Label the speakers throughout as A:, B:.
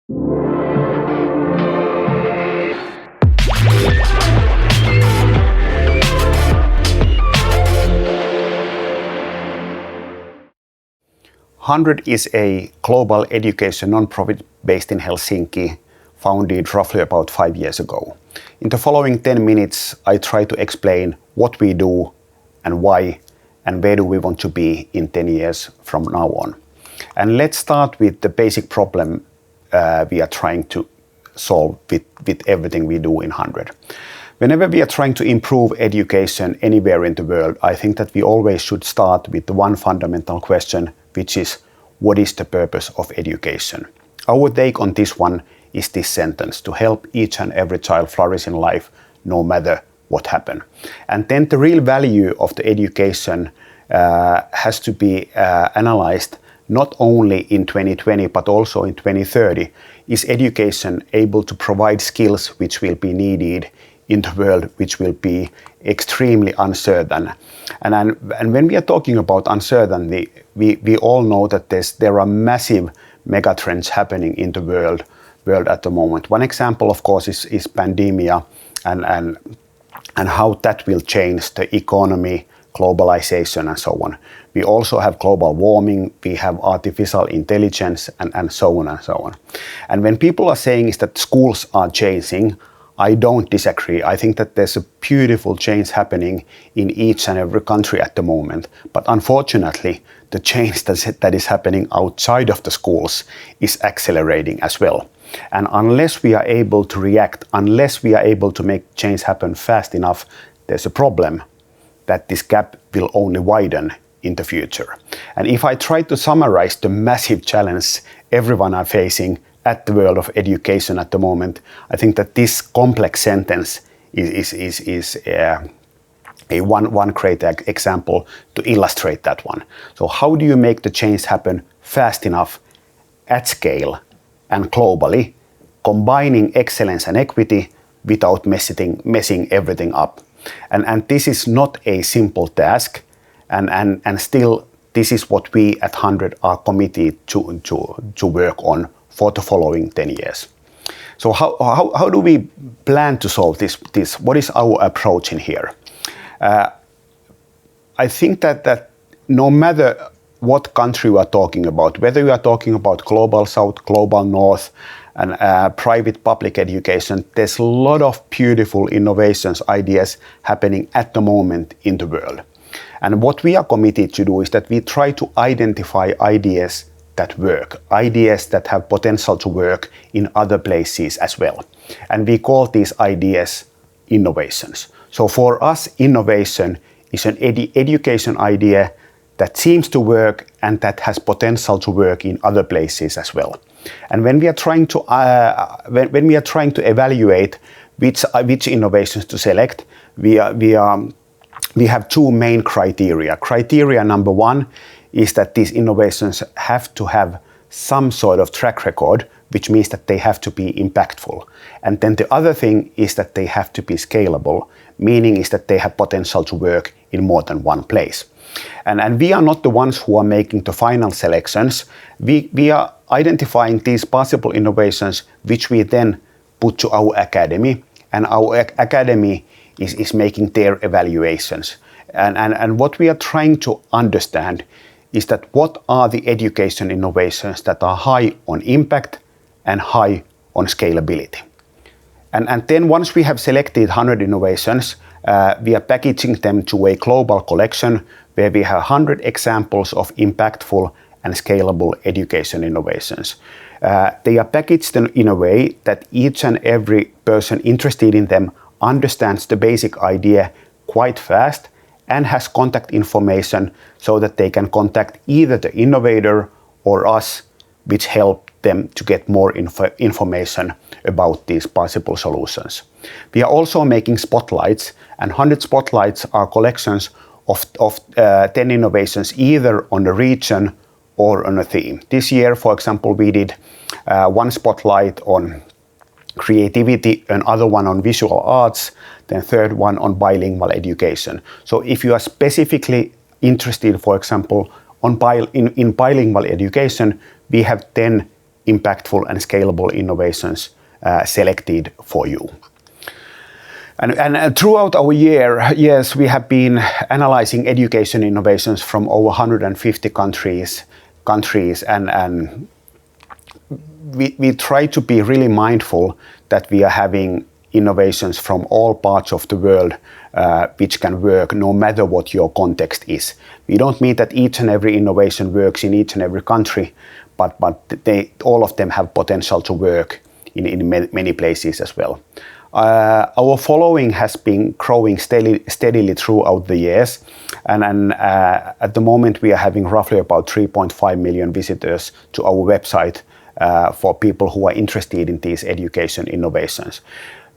A: HundrED is a global education nonprofit based in Helsinki, founded roughly about 5 years ago. In the following 10 minutes, I try to explain what we do and why and where do we want to be in 10 years from now on. And let's start with the basic problem we are trying to solve with everything we do in HundrED. Whenever we are trying to improve education anywhere in the world, I think that we always should start with the one fundamental question, which is, what is the purpose of education? Our take on this one is this sentence: to help each and every child flourish in life, no matter what happens. And then the real value of the education has to be analyzed not only in 2020 but also in 2030. Is education able to provide skills which will be needed in the world which will be extremely uncertain? And when we are talking about uncertainty, we all know that there are massive megatrends happening in the world at the moment. One example, of course, is pandemia and how that will change the economy, globalization, and so on. We also have global warming, we have artificial intelligence, and so on and so on. And when people are saying is that schools are changing, I don't disagree. I think that there's a beautiful change happening in each and every country at the moment. But unfortunately, the change that is happening outside of the schools is accelerating as well. And unless we are able to react, unless we are able to make change happen fast enough, there's a problem that this gap will only widen in the future. And if I try to summarize the massive challenge everyone are facing at the world of education at the moment, I think that this complex sentence is one great example to illustrate that one. So how do you make the change happen fast enough, at scale, and globally, combining excellence and equity without messing everything up? And this is not a simple task, and still this is what we at HundrED are committed to work on for the following 10 years. So how do we plan to solve this? What is our approach in here? I think that no matter what country we are talking about, whether we are talking about global south, global north, and private public education, there's a lot of beautiful innovations, ideas happening at the moment in the world. And what we are committed to do is that we try to identify ideas that work, ideas that have potential to work in other places as well. And we call these ideas innovations. So for us, innovation is an education idea that seems to work and that has potential to work in other places as well. And when we are trying to evaluate which innovations to select, we have two main criteria. Criteria number one is that these innovations have to have some sort of track record, which means that they have to be impactful. And then the other thing is that they have to be scalable, meaning is that they have potential to work in more than one place. And we are not the ones who are making the final selections. We are identifying these possible innovations, which we then put to our academy, and our academy is making their evaluations. And what we are trying to understand is that what are the education innovations that are high on impact and high on scalability. And then once we have selected 100 innovations, we are packaging them to a global collection where we have 100 examples of impactful and scalable education innovations. They are packaged in a way that each and every person interested in them understands the basic idea quite fast and has contact information so that they can contact either the innovator or us, which help them to get more information about these possible solutions. We are also making spotlights, and 100 spotlights are collections of 10 innovations either on a region or on a theme. This year, for example, we did one spotlight on creativity, another one on visual arts, then third one on bilingual education. So if you are specifically interested, for example, in bilingual education, we have 10 impactful and scalable innovations selected for you. And throughout our years, we have been analyzing education innovations from over 150 countries, and we try to be really mindful that we are having innovations from all parts of the world which can work no matter what your context is. We don't mean that each and every innovation works in each and every country, but all of them have potential to work in many places as well. Our following has been growing steadily throughout the years, and at the moment we are having roughly about 3.5 million visitors to our website for people who are interested in these education innovations.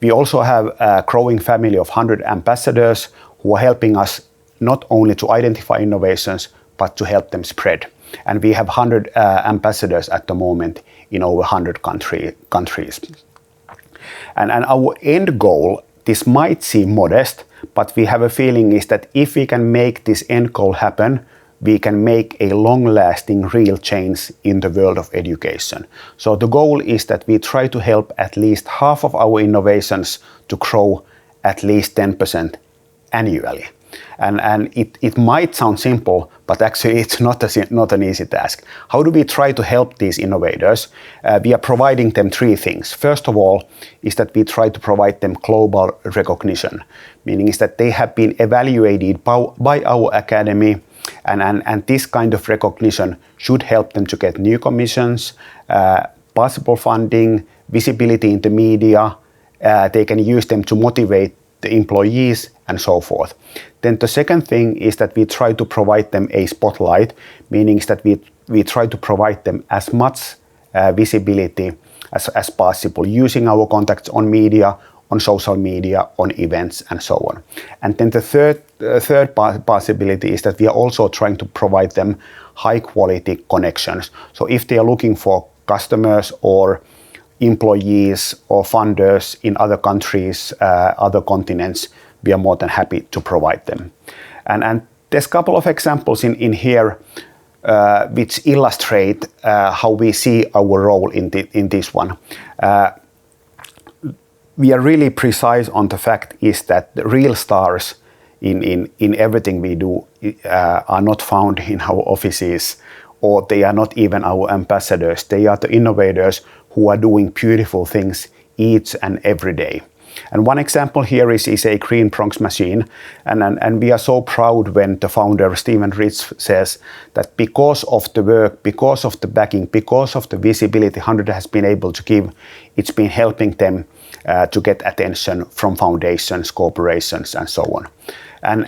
A: We also have a growing family of 100 ambassadors who are helping us not only to identify innovations, but to help them spread. And we have 100 ambassadors at the moment in over 100 countries. And our end goal, this might seem modest, but we have a feeling is that if we can make this end goal happen, we can make a long-lasting real change in the world of education. So the goal is that we try to help at least half of our innovations to grow at least 10% annually. And it might sound simple, but actually it's not an easy task. How do we try to help these innovators? We are providing them three things. First of all, is that we try to provide them global recognition, meaning is that they have been evaluated by our academy, and this kind of recognition should help them to get new commissions, possible funding, visibility in the media. They can use them to motivate the employees and so forth. Then the second thing is that we try to provide them a spotlight, meaning that we try to provide them as much visibility as possible, using our contacts on media, on social media, on events, and so on. And then the third possibility is that we are also trying to provide them high quality connections. So if they are looking for customers or employees or funders in other countries, other continents, we are more than happy to provide them. And there's a couple of examples in here which illustrate how we see our role in this one. We are really precise on the fact is that the real stars in everything we do are not found in our offices, or they are not even our ambassadors. They are the innovators who are doing beautiful things each and every day. And one example here is a Green Bronx machine, and we are so proud when the founder Stephen Rich says that because of the work, because of the backing, because of the visibility HundrED has been able to give, it's been helping them to get attention from foundations, corporations, and so on. And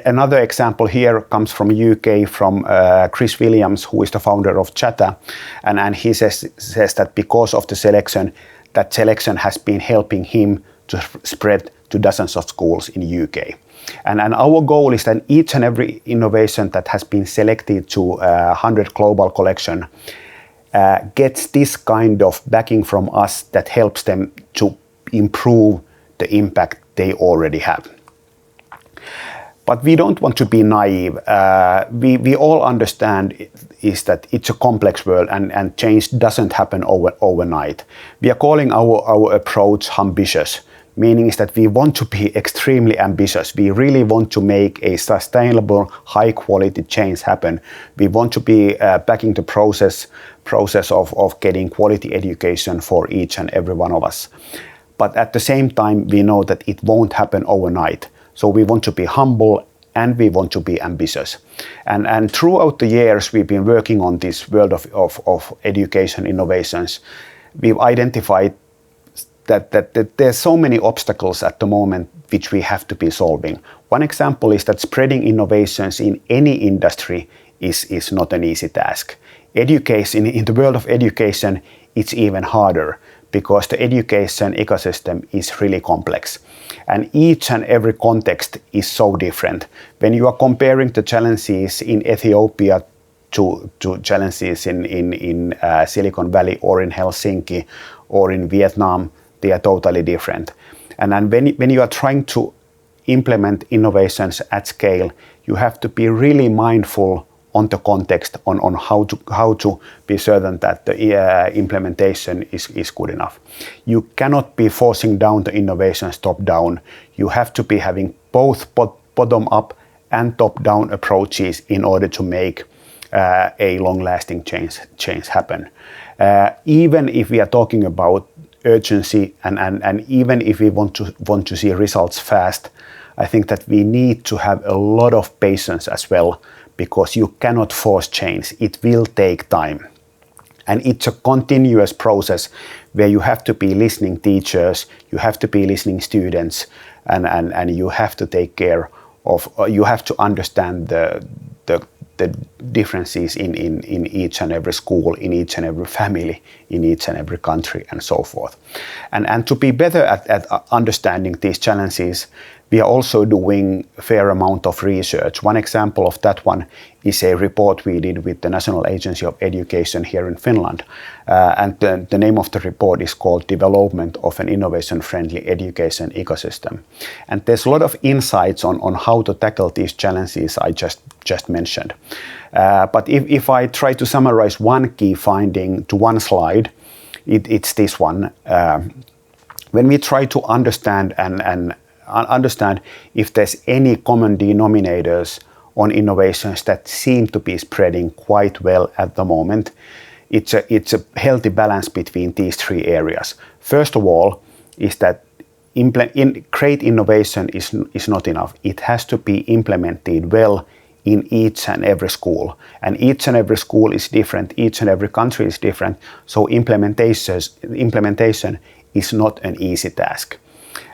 A: another example here comes from UK, from Chris Williams, who is the founder of Chatter, and he says that because of the selection, that selection has been helping him to spread to dozens of schools in the UK. And our goal is that each and every innovation that has been selected to HundrED Global Collection gets this kind of backing from us that helps them to improve the impact they already have. But we don't want to be naive. We all understand is that it's a complex world and change doesn't happen overnight. We are calling our approach ambitious, meaning is that we want to be extremely ambitious. We really want to make a sustainable, high quality change happen. We want to be backing the process of getting quality education for each and every one of us. But at the same time, we know that it won't happen overnight. So we want to be humble and we want to be ambitious. And throughout the years we've been working on this world of education innovations, we've identified that there's so many obstacles at the moment which we have to be solving. One example is that spreading innovations in any industry is not an easy task. Education, in the world of education, it's even harder, because the education ecosystem is really complex. And each and every context is so different. When you are comparing the challenges in Ethiopia to challenges in Silicon Valley or in Helsinki or in Vietnam, they are totally different. And then when you are trying to implement innovations at scale, you have to be really mindful on the context, on how to be certain that the implementation is good enough. You cannot be forcing down the innovations top down. You have to be having both bottom up and top down approaches in order to make a long lasting change happen. Even if we are talking about urgency and even if we want to see results fast, I think that we need to have a lot of patience as well, because you cannot force change. It will take time. And it's a continuous process where you have to be listening teachers, you have to be listening students, and you have to take care of, you have to understand the differences in each and every school, in each and every family, in each and every country, and so forth. And to be better at understanding these challenges, we are also doing a fair amount of research. One example of that one is a report we did with the National Agency of Education here in Finland. And the name of the report is called Development of an Innovation-Friendly Education Ecosystem. And there's a lot of insights on how to tackle these challenges I just mentioned. But if I try to summarize one key finding to one slide, it's this one. When we try to understand understand if there's any common denominators on innovations that seem to be spreading quite well at the moment, it's a healthy balance between these three areas. First of all, is that great innovation is not enough. It has to be implemented well in each and every school. And each and every school is different, each and every country is different, so implementation is not an easy task.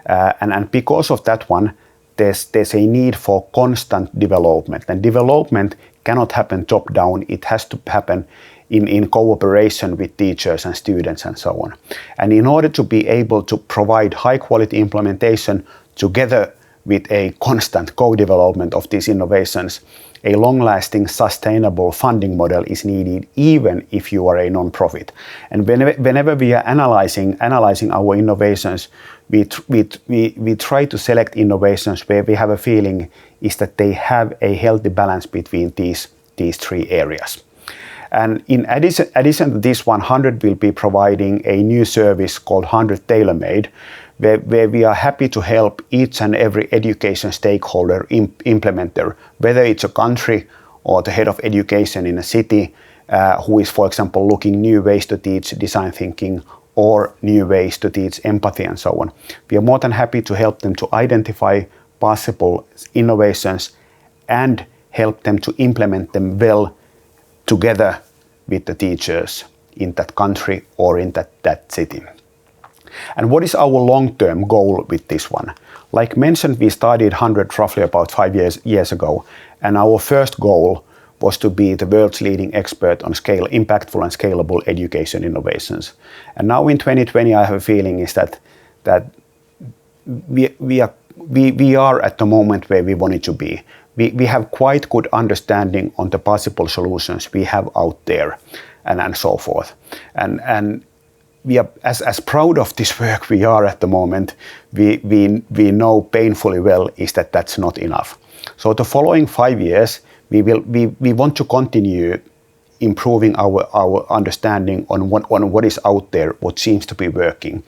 A: And because of that one, there's a need for constant development. And development cannot happen top down. It has to happen in cooperation with teachers and students and so on. And in order to be able to provide high quality implementation together with a constant co-development of these innovations, a long-lasting, sustainable funding model is needed, even if you are a non-profit. And whenever we are analyzing our innovations, we try to select innovations where we have a feeling is that they have a healthy balance between these three areas. And in addition to this one, HundrED will be providing a new service called HundrED Tailor-Made, where we are happy to help each and every education stakeholder implementer, whether it's a country or the head of education in a city who is, for example, looking new ways to teach design thinking or new ways to teach empathy and so on. We are more than happy to help them to identify possible innovations and help them to implement them well together with the teachers in that country or in that city. And what is our long-term goal with this one? Like mentioned, we started HundrED roughly about 5 years ago, and our first goal was to be the world's leading expert on impactful and scalable education innovations. And now in 2020, I have a feeling is that we are at the moment where we wanted to be. We have quite good understanding on the possible solutions we have out there, and so forth. And we are as proud of this work we are at the moment. We know painfully well is that that's not enough. So the following 5 years, we want to continue improving our understanding on what is out there, what seems to be working.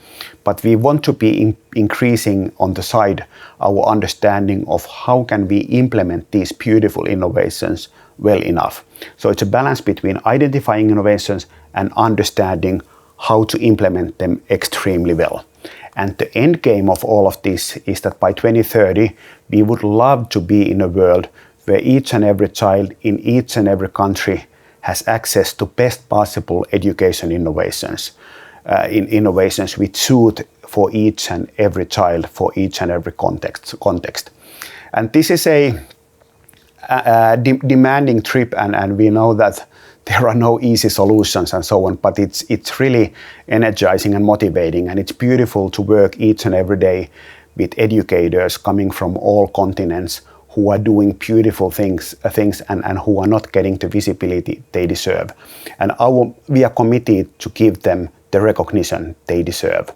A: But we want to be increasing on the side our understanding of how can we implement these beautiful innovations well enough. So it's a balance between identifying innovations and understanding how to implement them extremely well. And the end game of all of this is that by 2030, we would love to be in a world where each and every child in each and every country has access to best possible education innovations, innovations which suit for each and every child, for each and every context. And this is a demanding trip, and we know that there are no easy solutions and so on, but it's really energizing and motivating, and it's beautiful to work each and every day with educators coming from all continents who are doing beautiful things and who are not getting the visibility they deserve. And we are committed to give them the recognition they deserve.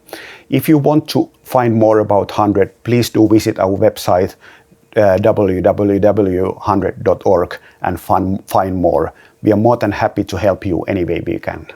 A: If you want to find more about HundrED, please do visit our website www.hundred.org and find more. We are more than happy to help you any way we can.